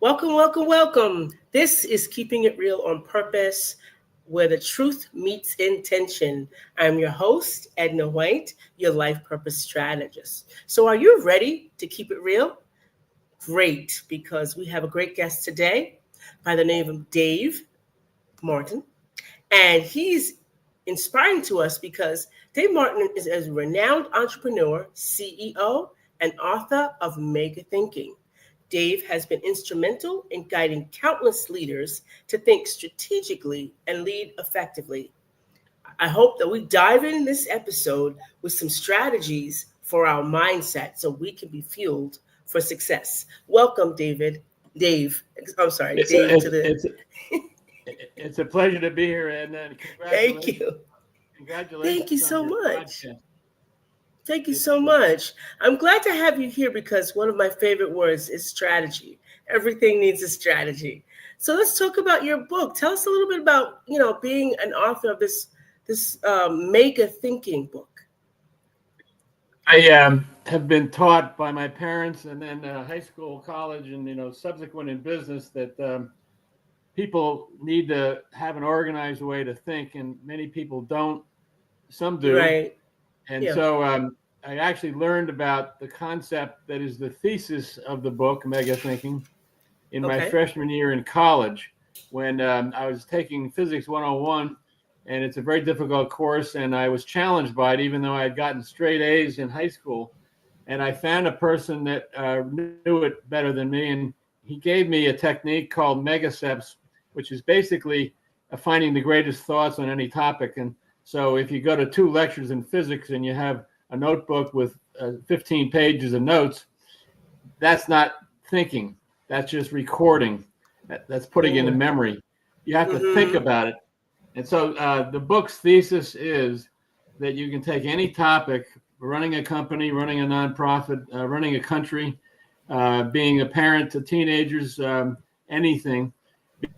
Welcome, welcome, welcome. This is Keeping It Real on Purpose, where the truth meets intention. I'm your host, Edna White, your life purpose strategist. So, are you ready to keep it real? Great, because we have a great guest today by the name of Dave Martin. And he's inspiring to us because Dave Martin is a renowned entrepreneur, CEO, and author of Mega Thinking. Dave has been instrumental in guiding countless leaders to think strategically and lead effectively. I hope that we dive in this episode with some strategies for our mindset so we can be fueled for success. Welcome, David. Dave. I'm sorry, It's Dave a, to the. it's a pleasure to be here, and Thank congratulations, you. Thank you congratulations on so your much. podcast. Thank you so It's much. I'm glad to have you here because one of my favorite words is strategy. Everything needs a strategy. So let's talk about your book. Tell us a little bit about being an author of this mega thinking book. I have been taught by my parents, and then high school, college, and subsequent in business that people need to have an organized way to think, and many people don't. Some do, Right. and Yeah. so I actually learned about the concept that is the thesis of the book, Mega Thinking, in my Okay. freshman year in college when I was taking Physics 101, and it's a very difficult course, and I was challenged by it, even though I had gotten straight A's in high school. And I found a person that knew it better than me, and he gave me a technique called MegaCepts, which is basically finding the greatest thoughts on any topic. And so if you go to 2 lectures in physics and you have a notebook with 15 pages of notes, that's not thinking. That's just recording. That's putting it in Mm. memory. You have to think Mm-hmm. about it. And so the book's thesis is that you can take any topic, running a company, running a nonprofit, running a country, being a parent to teenagers, anything,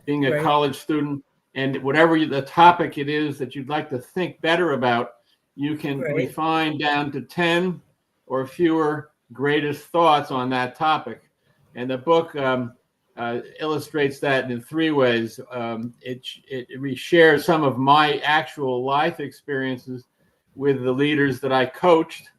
being a Right. college student, and whatever the topic it is that you'd like to think better about, you can Right. refine down to 10 or fewer greatest thoughts on that topic. And the book illustrates that in 3 ways. It reshares some of my actual life experiences with the leaders that I coached,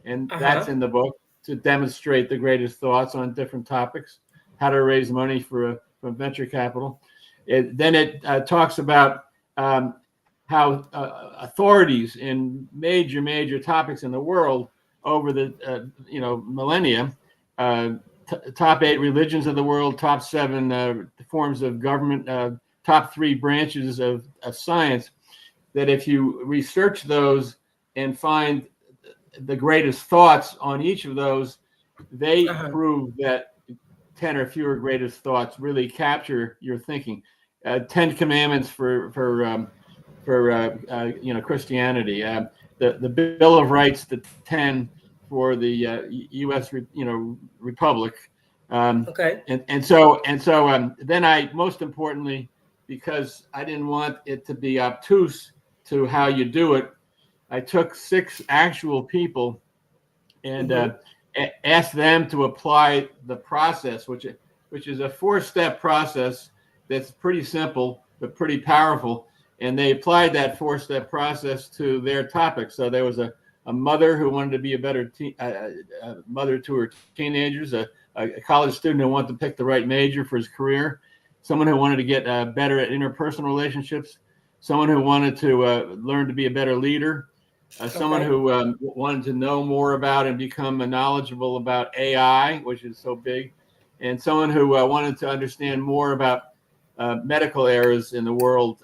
and that's Uh-huh. in the book to demonstrate the greatest thoughts on different topics, how to raise money from venture capital. Then it talks about how authorities in major topics in the world over the millennia, uh, top 8 religions of the world, top 7 forms of government, top 3 branches of science, that if you research those and find the greatest thoughts on each of those, they Uh-huh. prove that 10 or fewer greatest thoughts really capture your thinking. 10 commandments for Christianity. The Bill of Rights, the 10 for the U.S. Republic. Okay. And so then I, most importantly, because I didn't want it to be obtuse to how you do it, I took 6 actual people and Mm-hmm. asked them to apply the process, which is a 4-step process that's pretty simple but pretty powerful. And they applied that 4-step process to their topic. So there was a mother who wanted to be a better mother to her teenagers, a college student who wanted to pick the right major for his career, someone who wanted to get better at interpersonal relationships, someone who wanted to learn to be a better leader, someone Okay. who wanted to know more about and become knowledgeable about AI, which is so big, and someone who wanted to understand more about medical errors in the world.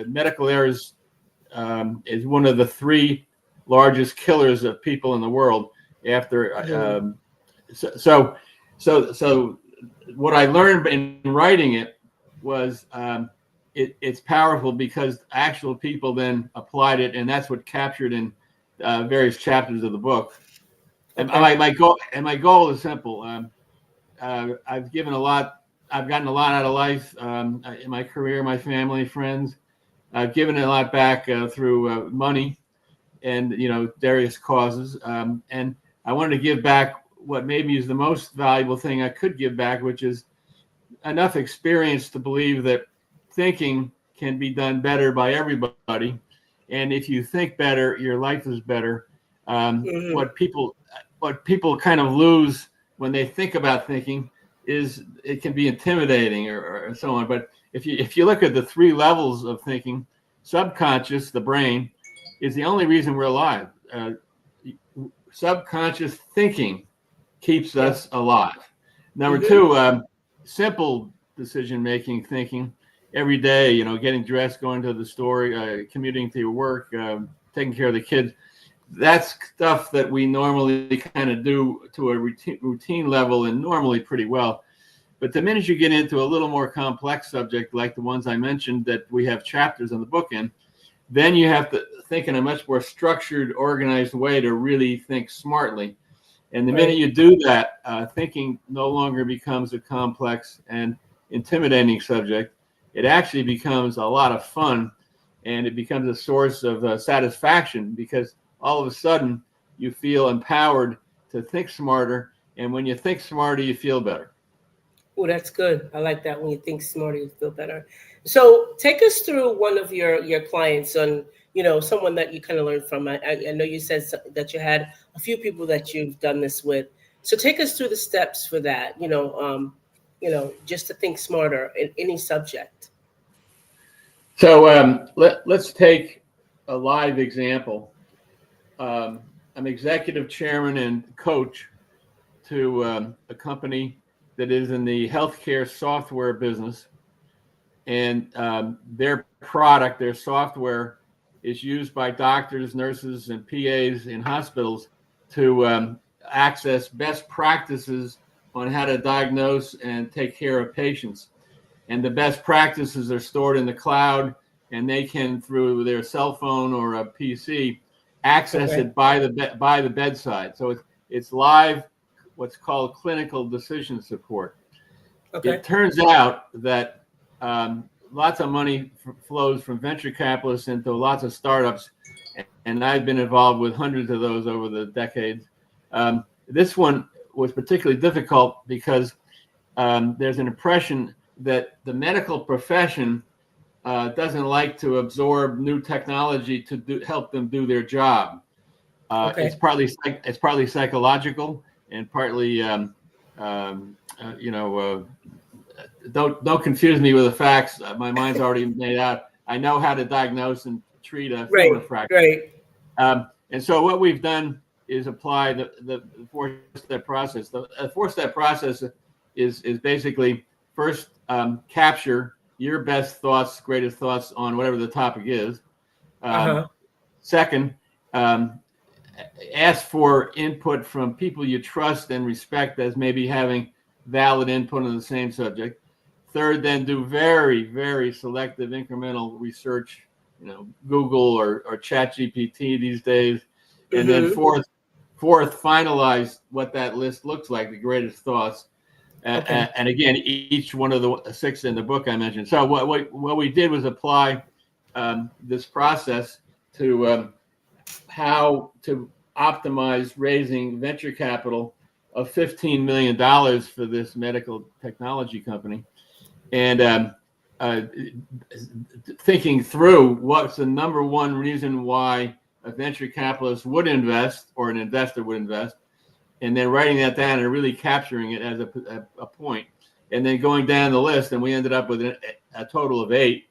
Medical errors is one of the 3 largest killers of people in the world. After Mm-hmm. so, so so what I learned in writing it was it's powerful because actual people then applied it, and that's what captured in various chapters of the book. And Okay. my goal is simple. I've given a lot. I've gotten a lot out of life in my career, my family, friends. I've given a lot back through money and various causes. And I wanted to give back what maybe is the most valuable thing I could give back, which is enough experience to believe that thinking can be done better by everybody. And if you think better, your life is better. What people kind of lose when they think about thinking is it can be intimidating or so on. But if you look at the three levels of thinking, subconscious, the brain, is the only reason we're alive. Subconscious thinking keeps us alive. Number two, simple decision-making thinking every day, getting dressed, going to the store, commuting to your work, taking care of the kids. That's stuff that we normally kind of do to a routine level and normally pretty well. But the minute you get into a little more complex subject, like the ones I mentioned that we have chapters in the book in, then you have to think in a much more structured, organized way to really think smartly. And the minute you do that, thinking no longer becomes a complex and intimidating subject. It actually becomes a lot of fun, and it becomes a source of satisfaction, because all of a sudden you feel empowered to think smarter. And when you think smarter, you feel better. Oh, that's good. I like that. When you think smarter, you feel better. So take us through one of your clients on, someone that you kind of learned from. I know you said that you had a few people that you've done this with. So take us through the steps for that, just to think smarter in any subject. So let's take a live example. I'm executive chairman and coach to a company that is in the healthcare software business. And their product, their software, is used by doctors, nurses, and PAs in hospitals to access best practices on how to diagnose and take care of patients. And the best practices are stored in the cloud, and they can, through their cell phone or a PC, access it by the bedside. So it's live, what's called clinical decision support. It turns out that lots of money flows from venture capitalists into lots of startups, and I've been involved with hundreds of those over the decades. This one was particularly difficult because there's an impression that the medical profession doesn't like to absorb new technology to help them do their job. It's partly psychological and partly don't confuse me with the facts. My mind's already made out. I know how to diagnose and treat a femur fracture. And so what we've done is apply the four-step process. The four-step process is basically first capture your best thoughts, greatest thoughts on whatever the topic is. Second, ask for input from people you trust and respect as maybe having valid input on the same subject. Third, then do very, very selective incremental research, Google or ChatGPT these days. And then fourth, finalize what that list looks like, the greatest thoughts. And again, each one of the 6 in the book I mentioned. So what we did was apply this process to how to optimize raising venture capital of $15 million for this medical technology company, and thinking through what's the number one reason why a venture capitalist would invest or an investor would invest, and then writing that down and really capturing it as a point, and then going down the list, and we ended up with a total of 8,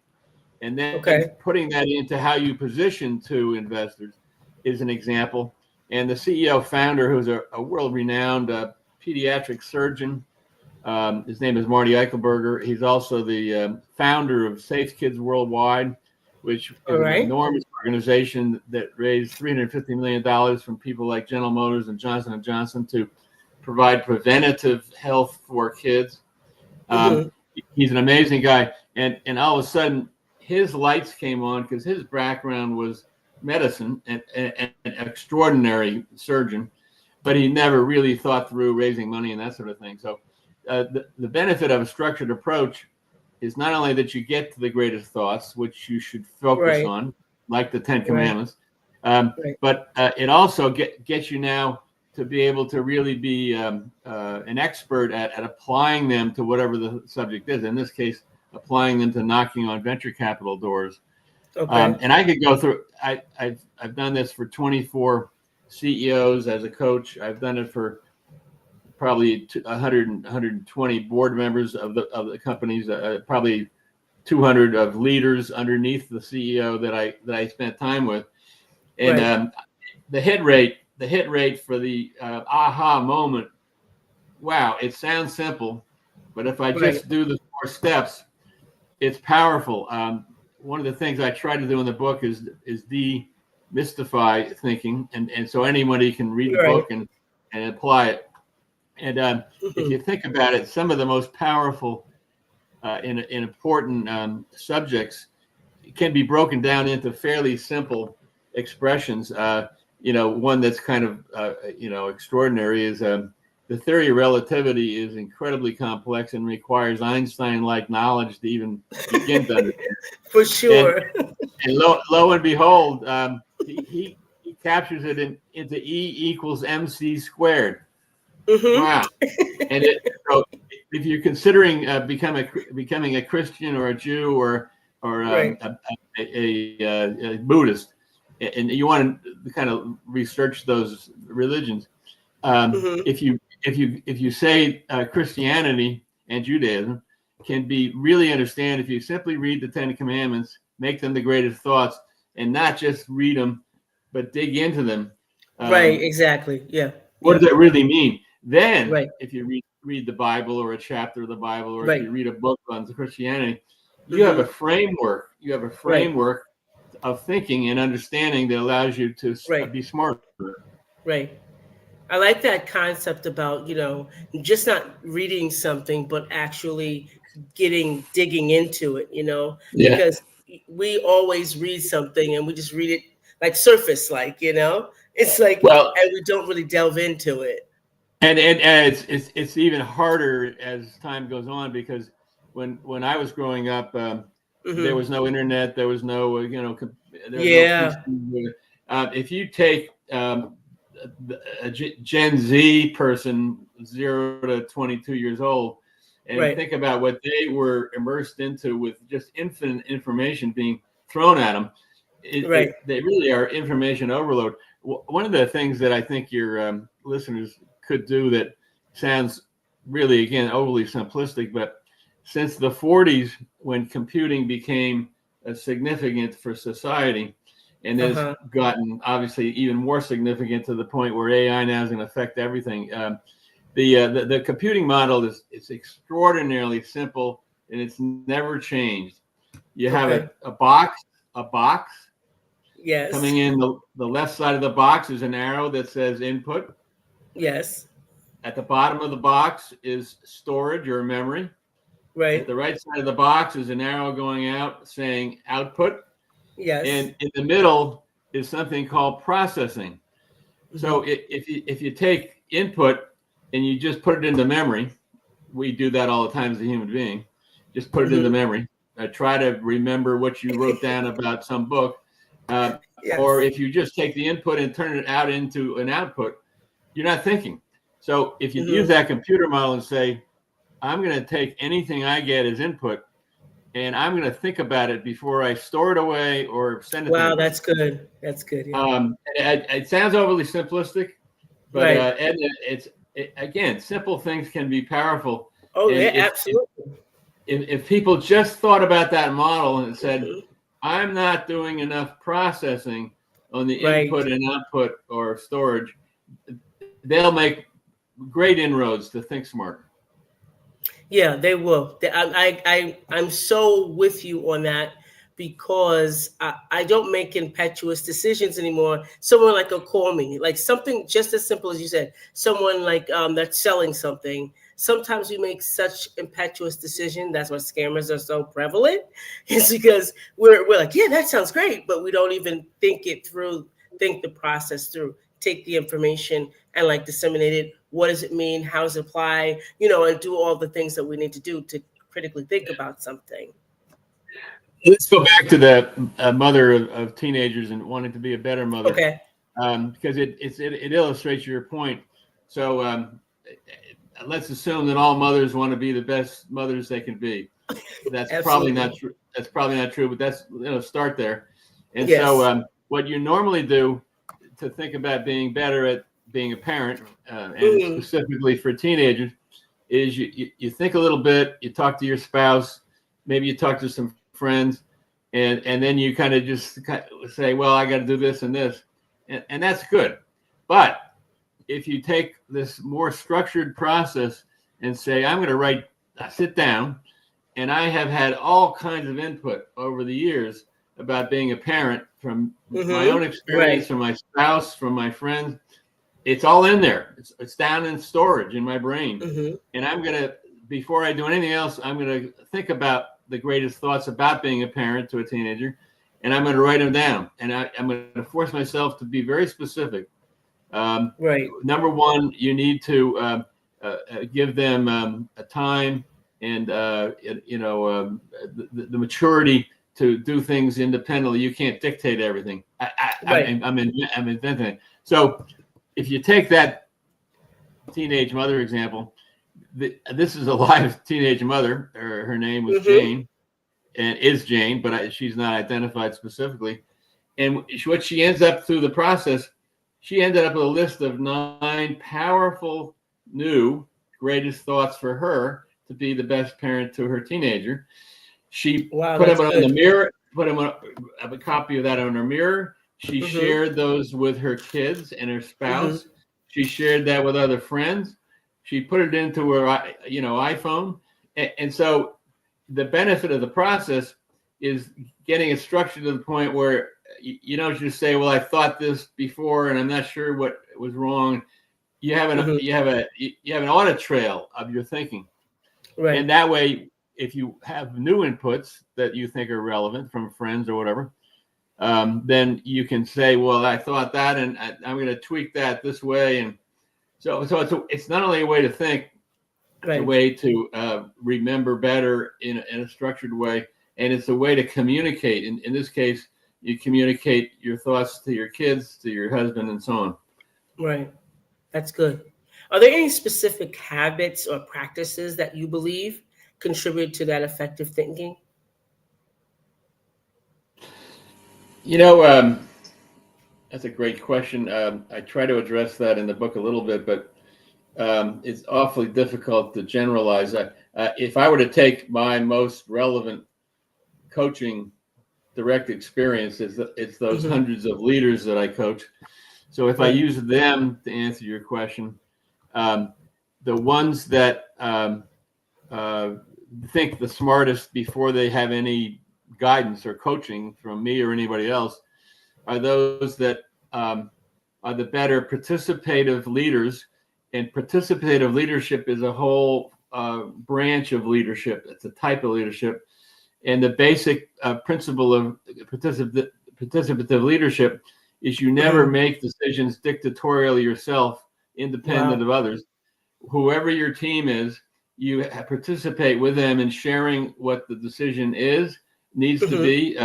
and then putting that into how you position to investors is an example. And the CEO founder, who's a world-renowned pediatric surgeon, his name is Marty Eichelberger. He's also the founder of Safe Kids Worldwide, which is an enormous organization that raised $350 million from people like General Motors and Johnson & Johnson to provide preventative health for kids. He's an amazing guy. And all of a sudden, his lights came on because his background was medicine and an extraordinary surgeon, but he never really thought through raising money and that sort of thing. So the benefit of a structured approach is not only that you get to the greatest thoughts, which you should focus on, like the 10 Commandments, but it also gets you now to be able to really be an expert at applying them to whatever the subject is. In this case, applying them to knocking on venture capital doors. Okay. And I could go through. I've done this for 24 CEOs as a coach. I've done it for probably 120 board members of the companies. Probably 200 of leaders underneath the CEO that I spent time with. And Right. the hit rate for the aha moment. Wow, it sounds simple, but if I Right. just do the 4 steps, it's powerful. One of the things I try to do in the book is demystify thinking, and so anybody can read the Right. book and apply it. And if Hmm. you think about it, some of the most powerful and important subjects can be broken down into fairly simple expressions. One that's kind of extraordinary is the theory of relativity is incredibly complex and requires Einstein-like knowledge to even begin to understand. For And sure. lo and behold, he captures it into E equals MC squared. Hmm. Wow! And so if you're considering becoming a Christian or a Jew or Right. a Buddhist, and you want to kind of research those religions, Hmm. if you say Christianity and Judaism can be really understand if you simply read the Ten Commandments, make them the greatest thoughts, and not just read them, but dig into them. Right. Exactly. Yeah. What Yeah. does it really mean? Then, Right. if you read the Bible or a chapter of the Bible, or if Right. you read a book on Christianity, you have a Hmm. framework. You have a Right. framework of thinking and understanding that allows you to Right. be smarter. Right. I like that concept about, just not reading something, but actually digging into it, Yeah. because we always read something and we just read it like surface, it's like, Well, and we don't really delve into it. and it's even harder as time goes on because when I was growing up, there Hmm. was no internet, there was no there was no Yeah. PC. If you take a Gen Z person 0 to 22 years old and Right. think about what they were immersed into with just infinite information being thrown at them, Right. they really are information overload. One of the things that I think your listeners could do that sounds really, again, overly simplistic, but since the 40s, when computing became significant for society, and has Uh-huh. gotten obviously even more significant to the point where AI now is going to affect everything. The computing model is extraordinarily simple and it's never changed. You have Okay. a box Yes. coming in the left side of the box is an arrow that says input. Yes. At the bottom of the box is storage or memory. At Right. the right side of the box is an arrow going out saying output. Yes. And in the middle is something called processing. Hmm. So if you take input and you just put it into memory, we do that all the time as a human being. Just put it into Hmm. memory. Try to remember what you wrote down about some book. Or Yes. if you just take the input and turn it out into an output, you're not thinking. So if you use Hmm. that computer model and say, I'm going to take anything I get as input and I'm going to think about it before I store it away or send it to Wow, anybody. that's good. That's good. Yeah. It sounds overly simplistic, but Right. again, simple things can be powerful. Oh, And yeah, absolutely. if people just thought about that model and said, Hmm. I'm not doing enough processing on the Right. input and output or storage, they'll make great inroads to think smarter. Yeah, they will. I'm so with you on that because I don't make impetuous decisions anymore. Someone like will call me, like something just as simple as you said, someone like that's selling something. Sometimes we make such impetuous decisions. That's why scammers are so prevalent. It's because we're like, yeah, that sounds great, but we don't even think it through, think the process through, take the information and like disseminate it. What does it mean? How does it apply? And do all the things that we need to do to critically think about something. Let's go back to the mother of teenagers and wanting to be a better mother. Okay. because it illustrates your point. So let's assume that all mothers want to be the best mothers they can be. That's probably not Absolutely. true. That's probably not true, but that's, start there. And so Yes. what you normally do to think about being better at being a parent, and Hmm. specifically for teenagers, is you think a little bit, you talk to your spouse, maybe you talk to some friends, and then you kind of just say, well, I got to do this and this, and that's good. But if you take this more structured process and say, I'm going to sit down, and I have had all kinds of input over the years about being a parent, from my Hmm. own experience, Right. from my spouse, from my friends. It's all in there. It's down in storage in my brain. Hmm. And I'm going to, before I do anything else, I'm going to think about the greatest thoughts about being a parent to a teenager, and I'm going to write them down. And I'm going to force myself to be very specific. Right. Number one, you need to give them a time and the maturity to do things independently. You can't dictate everything. Right. I'm inventing it. So if you take that teenage mother example, this is a live teenage mother. Her name was Hmm. Jane, and is Jane, but she's not identified specifically. And what she ends up through the process, she ended up with a list of 9 powerful new greatest thoughts for her to be the best parent to her teenager. She Wow, put them that's on the good. mirror, put them on a copy of that on her mirror. She Hmm. shared those with her kids and her Hmm. spouse. She shared that with other friends. She put it into her, iPhone. And so the benefit of the process is getting it structured to the point where you don't just say, well, I thought this before and I'm not sure what was wrong. You have Hmm. an audit trail of your thinking. And Right. that way, if you have new inputs that you think are relevant from friends or whatever, then you can say, well, I thought that, and I'm going to tweak that this way. And so it's not only a way to think, it's a Right. way to remember better in a structured way, and it's a way to communicate. In this case, you communicate your thoughts to your kids, to your husband, and so on. Right. That's good. Are there any specific habits or practices that you believe contribute to that effective thinking? You know, um, that's a great question. I try to address that in the book a little bit, but it's awfully difficult to generalize. If I were to take my most relevant coaching direct experience, it's those Hmm. hundreds of leaders that I coach. So if I Right. use them to answer your question, um, the ones that uh, think the smartest before they have any guidance or coaching from me or anybody else are those that um, are the better participative leaders. And participative leadership is a whole branch of leadership. It's a type of leadership. And the basic principle of participative leadership is you never Hmm. make decisions dictatorially yourself, independent Wow. of others. Whoever your team is, you participate with them in sharing what the decision needs to Hmm. be,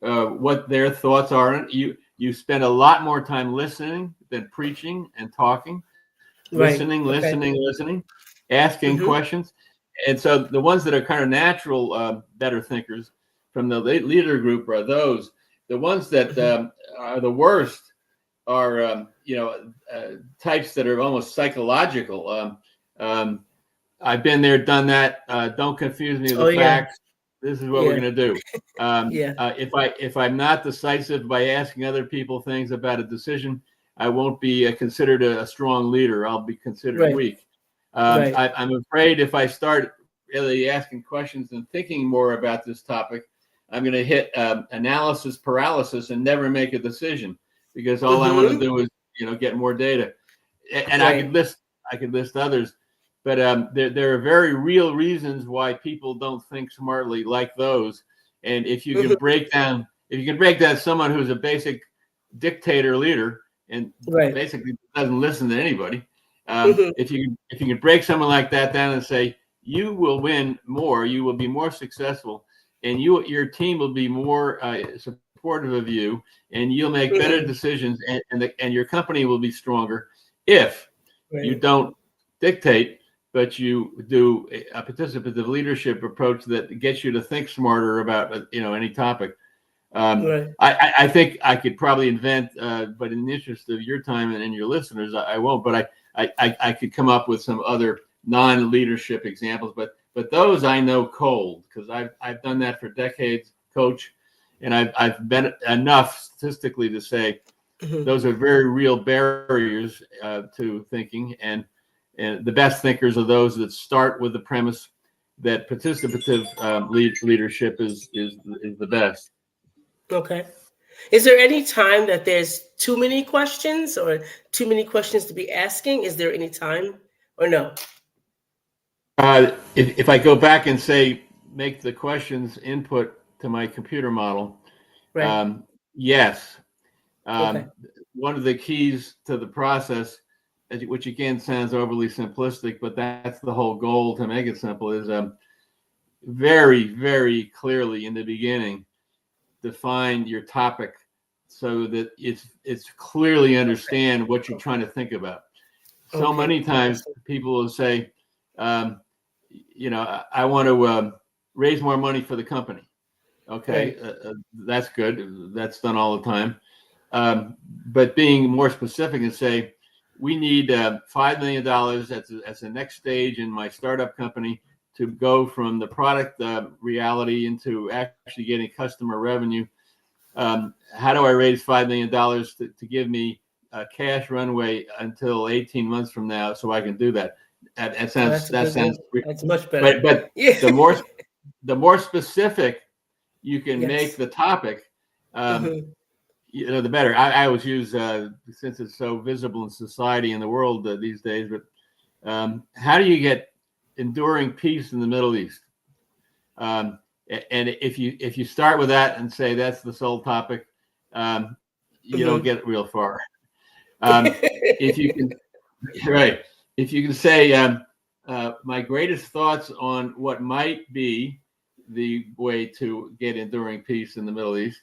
what their thoughts are. You spend a lot more time listening than preaching and talking. Right. Okay. Listening, asking Hmm. questions. And so the ones that are kind of natural, better thinkers from the leader group are those. The ones that Hmm. are the worst are, types that are almost psychological. I've been there, done that. Don't confuse me with Oh the yeah. facts. This is what we're Yeah. going to do. Yeah. If I'm not decisive by asking other people things about a decision, I won't be considered a strong leader. I'll be considered Right. weak. Right. I'm afraid if I start really asking questions and thinking more about this topic, I'm going to hit analysis paralysis and never make a decision, because all I want to Hmm. do is get more data. And Right. I could list others, but there are very real reasons why people don't think smartly like those. And Hmm. if you can break down someone who's a basic dictator leader and Right. basically doesn't listen to anybody, Hmm. if you can break someone like that down and say you will win more, you will be more successful, and your team will be more supportive of you, and you'll make better decisions, and your company will be stronger if you don't dictate, but you do a participative leadership approach that gets you to think smarter about any topic. I think I could probably invent, but in the interest of your time and your listeners, I won't. But I could come up with some other non-leadership examples. But those I know cold, because I've done that for decades, Coach, and I've been enough statistically to say those are very real barriers to thinking. And the best thinkers are those that start with the premise that participative leadership is the best. Okay. Is there any time that there's too many questions or too many questions to be asking? Is there any time or no? If I go back and say, make the questions input to my computer model, yes. Okay. One of the keys to the process, which again sounds overly simplistic, but that's the whole goal to make it simple, is very, very clearly in the beginning, define your topic so that it's clearly understand what you're trying to think about. So many times people will say, I want to raise more money for the company. Okay, that's good. That's done all the time. But being more specific and say, we need $5 million as the next stage in my startup company to go from the product reality into actually getting customer revenue. How do I raise $5 million to give me a cash runway until 18 months from now so I can do that? That sounds that's much better. But the more specific you can make the topic, the better. I always use, since it's so visible in society and the world these days, but how do you get enduring peace in the Middle East? And if you start with that and say that's the sole topic, you don't get real far. If you can, if you can say my greatest thoughts on what might be the way to get enduring peace in the Middle East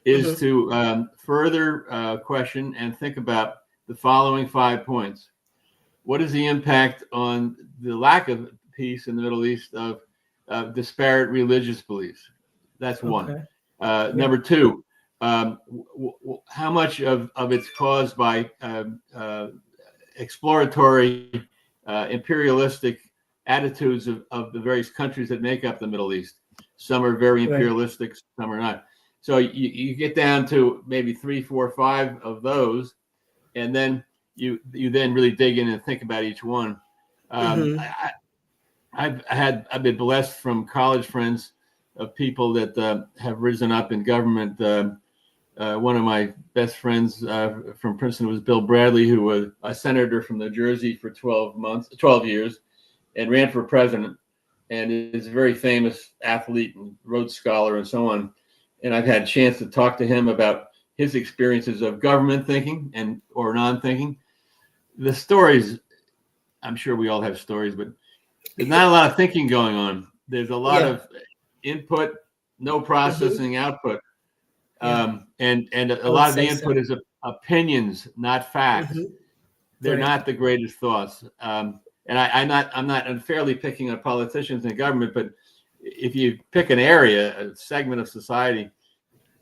is to further question and think about the following 5 points. What is the impact on the lack of peace in the Middle East of disparate religious beliefs? That's one. Number two, how much of it's caused by exploratory, imperialistic attitudes of the various countries that make up the Middle East? Some are very imperialistic, some are not. So you get down to maybe 3, 4, 5 of those, and then you then really dig in and think about each one. I've been blessed from college friends of people that have risen up in government. One of my best friends from Princeton was Bill Bradley, who was a senator from New Jersey for 12 years, and ran for president, and is a very famous athlete and Rhodes Scholar and so on. And I've had a chance to talk to him about his experiences of government thinking or non-thinking. The stories, I'm sure we all have stories, but there's not a lot of thinking going on. There's a lot of input, no processing output. And a lot of the input is opinions, not facts. They're not the greatest thoughts. And I'm not unfairly picking on politicians and government, but if you pick an area, a segment of society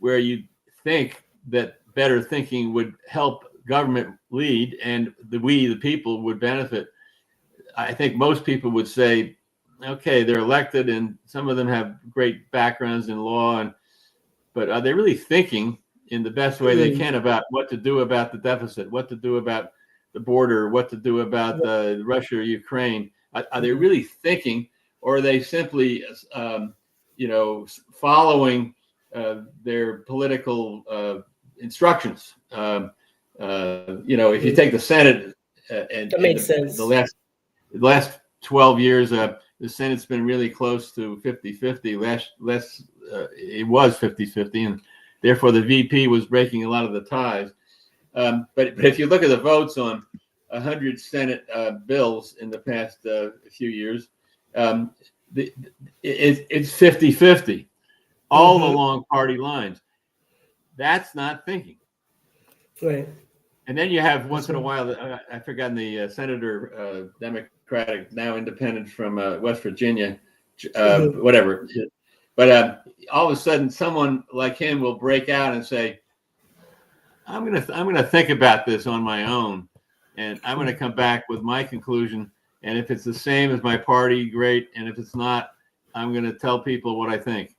where you think that better thinking would help government lead and the people would benefit, I think most people would say, okay, they're elected and some of them have great backgrounds in law, but are they really thinking in the best way they can about what to do about the deficit, what to do about the border, what to do about Russia or Ukraine? Are they really thinking, or are they simply, following their political instructions? If you take the Senate and the last 12 years, the Senate's been really close to 50-50. It was 50-50, and therefore the VP was breaking a lot of the ties. But if you look at the votes on 100 Senate bills in the past few years, it's 50-50, all along party lines. That's not thinking. Right. And then you have once That's in a right. while, I've forgotten the senator, Democratic, now independent from West Virginia, Hmm. whatever. But all of a sudden, someone like him will break out and say, I'm gonna think about this on my own, and I'm gonna come back with my conclusion. And if it's the same as my party, great. And if it's not, I'm gonna tell people what I think.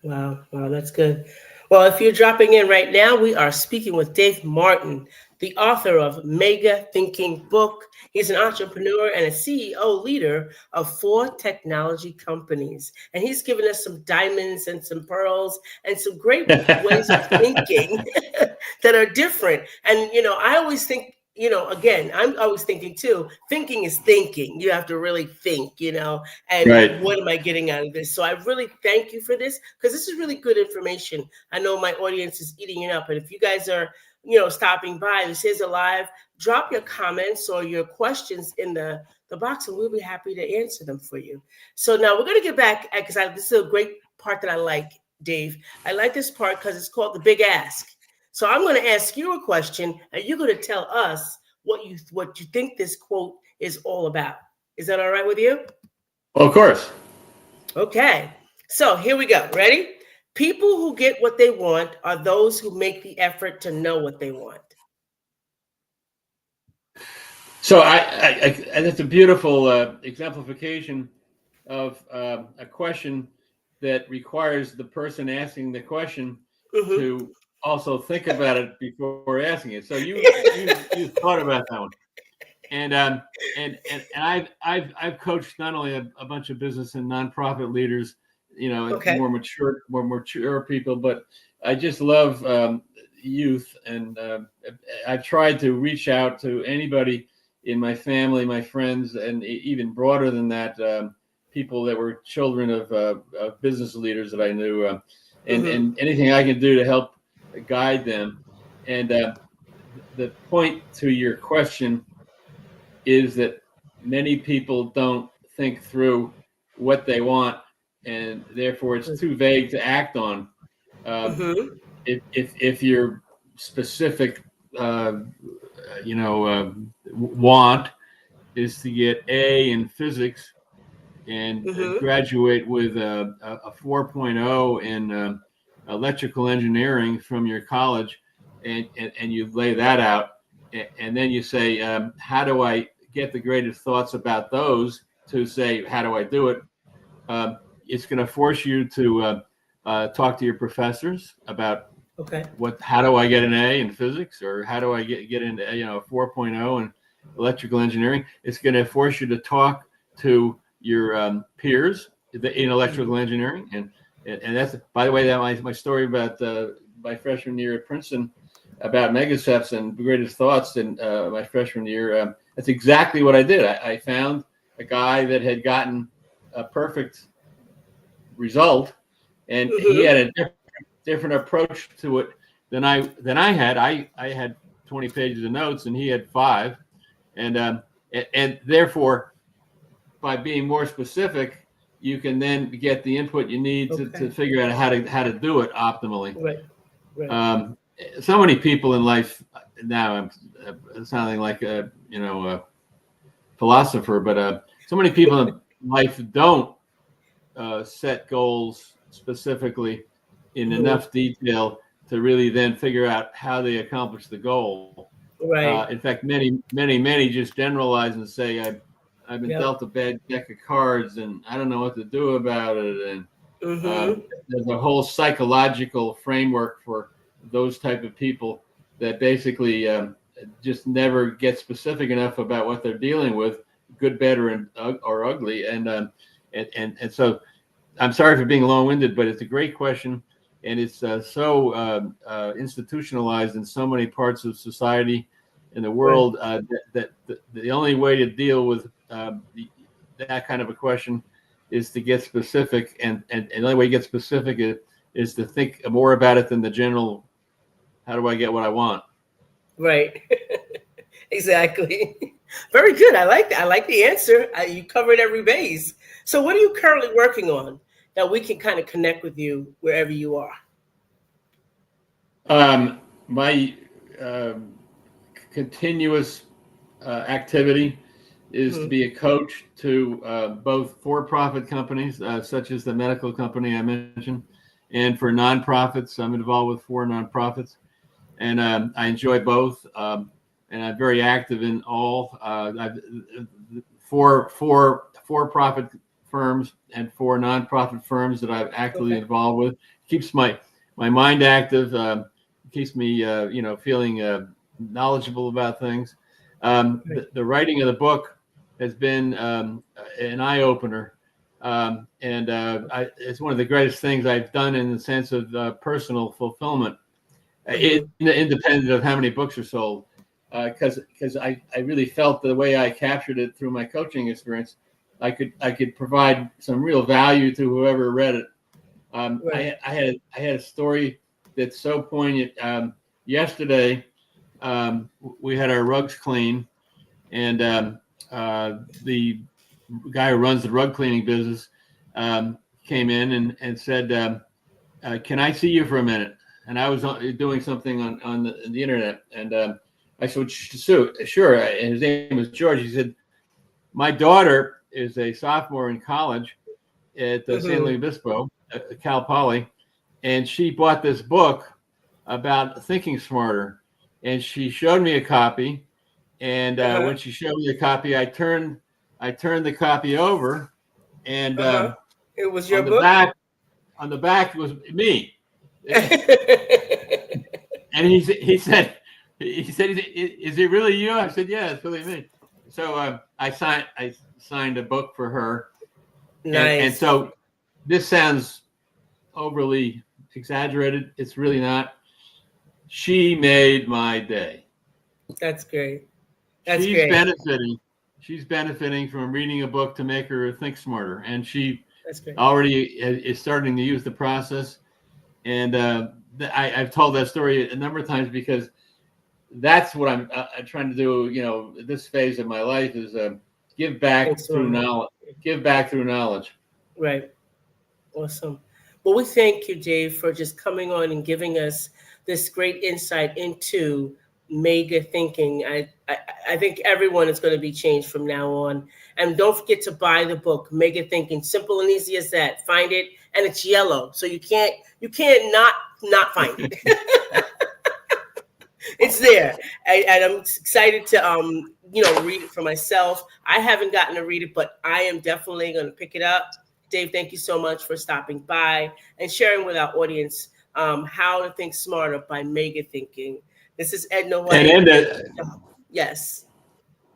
Wow, wow, that's good. Well, if you're dropping in right now, we are speaking with Dave Martin, the author of Mega Thinking book. He's an entrepreneur and a CEO leader of 4 technology companies. And he's given us some diamonds and some pearls and some great ways of thinking that are different. And, I always think, again, I'm always thinking too, thinking is thinking. You have to really think, and Right. what am I getting out of this? So I really thank you for this because this is really good information. I know my audience is eating it up. And if you guys are, stopping by, this is a live, drop your comments or your questions in the box and we'll be happy to answer them for you. So now we're going to get back because this is a great part that I like, Dave. I like this part because it's called the big ask. So I'm going to ask you a question and you're going to tell us what you think this quote is all about. Is that all right with you? Well, of course. Okay, so here we go. Ready? People who get what they want are those who make the effort to know what they want. So that's a beautiful exemplification of a question that requires the person asking the question Hmm. to also think about it before asking it. So you thought about that one, and I've coached not only a bunch of business and nonprofit leaders, and Okay. more mature people, but I just love youth, and I've tried to reach out to anybody in my family, my friends, and even broader than that, people that were children of business leaders that I knew, Hmm. and anything I can do to help guide them. And the point to your question is that many people don't think through what they want, and therefore it's too vague to act on. Um, Hmm. if your specific, uh, want is to get A in physics and Hmm. graduate with a 4.0 in electrical engineering from your college, and you lay that out, and then you say, how do I get the greatest thoughts about those to say, how do I do it? It's going to force you to talk to your professors about Okay. how do I get an A in physics, or how do I get into 4.0 in electrical engineering. It's going to force you to talk to your peers in electrical Hmm. engineering, and that's, by the way, that my story about my freshman year at Princeton about MegaCepts and greatest thoughts in my freshman year. That's exactly what I did. I found a guy that had gotten a perfect result, and he Hmm. had a different approach to it than I had. I had 20 pages of notes, and he had 5, and therefore, by being more specific, you can then get the input you need to Okay. figure out how to do it optimally. Right. Right. Um, so many people in life now. I'm sounding like a philosopher, but so many people in life don't set goals specifically in Hmm. enough detail to really then figure out how they accomplish the goal. Right. In fact, many just generalize and say, I've been Yep. dealt a bad deck of cards and I don't know what to do about it. And Hmm. there's a whole psychological framework for those type of people that basically just never get specific enough about what they're dealing with, good, bad, or ugly. And so I'm sorry for being long-winded, but it's a great question, and it's so institutionalized in so many parts of society in the Right. world, that the only way to deal with that kind of a question is to get specific, and the only way to get specific is to think more about it than the general. How do I get what I want? Right. Exactly. Very good. I like that. I like the answer. You covered every base. So, what are you currently working on that we can kind of connect with you wherever you are? My continuous activity is to Mhm. be a coach to both for-profit companies, such as the medical company I mentioned, and for nonprofits. I'm involved with 4 nonprofits, and I enjoy both. And I'm very active in all. I've, for-profit firms and 4 nonprofit firms that I'm actively Okay. involved with. Keeps my mind active. Keeps me, feeling knowledgeable about things. Right. The writing of the book has been an eye opener, and it's one of the greatest things I've done in the sense of personal fulfillment, Mhm. independent of how many books are sold. Because I really felt the way I captured it through my coaching experience, I could provide some real value to whoever read it. Right. I had a story that's so poignant. Yesterday, we had our rugs cleaned, and the guy who runs the rug cleaning business came in and said, "Can I see you for a minute?" And I was doing something on the internet, and I said, "Sure." And his name was George. He said, "My daughter is a sophomore in college at San Luis Mhm. Obispo, Cal Poly, and she bought this book about thinking smarter, and she showed me a copy. And Uh-huh. when she showed me the copy, I turned the copy over, and Uh-huh. It was your on the book? back on the back was me, and he said, "Is it really you?" I said, "Yeah, it's really me." So I signed a book for her, and Nice. so this sounds overly exaggerated. It's really not. She made my day. That's great. That's She's great. benefiting. She's benefiting from reading a book to make her think smarter, and she That's great. already is starting to use the process. And I've told that story a number of times because that's what I'm trying to do. This phase of my life is give back Thanks, through Mama. knowledge. Give back through knowledge. Right. Awesome. Well, we thank you, Dave, for just coming on and giving us this great insight into mega thinking. I think everyone is going to be changed from now on. And don't forget to buy the book, Mega Thinking. Simple and easy as that. Find it, and it's yellow, so you can't not find it. It's there, and I'm excited to read it for myself. I haven't gotten to read it, but I am definitely going to pick it up. Dave, thank you so much for stopping by and sharing with our audience how to think smarter by mega thinking. This is Edna And White. Enda, Yes,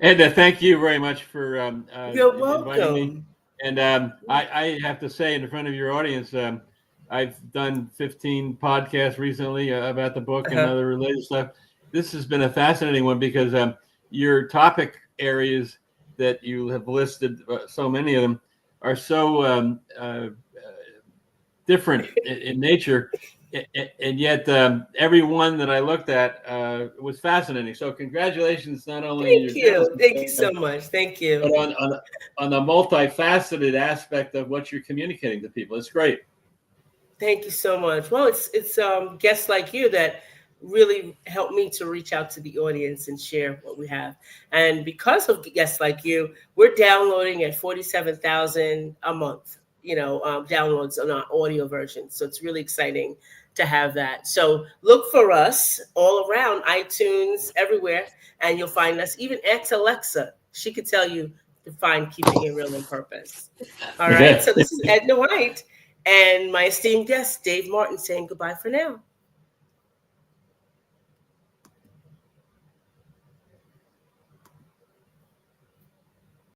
Enda, thank you very much for you're inviting me. welcome. And I have to say, in front of your audience, I've done 15 podcasts recently about the book and Uh-huh. other related stuff. This has been a fascinating one because your topic areas that you have listed, so many of them, are so different in nature. And yet, every one that I looked at was fascinating. So, congratulations not only on your Thank you. journalism, Thank you so much. Thank but you. on the multifaceted aspect of what you're communicating to people. It's great. Thank you so much. Well, it's guests like you that really help me to reach out to the audience and share what we have. And because of guests like you, we're downloading at 47,000 a month. Downloads on our audio version. So it's really exciting to have that. So look for us all around iTunes, everywhere, and you'll find us. Even ask Alexa; she could tell you to find Keeping It Real on Purpose. All right. Yeah. So this is Edna White and my esteemed guest, Dave Martin, saying goodbye for now.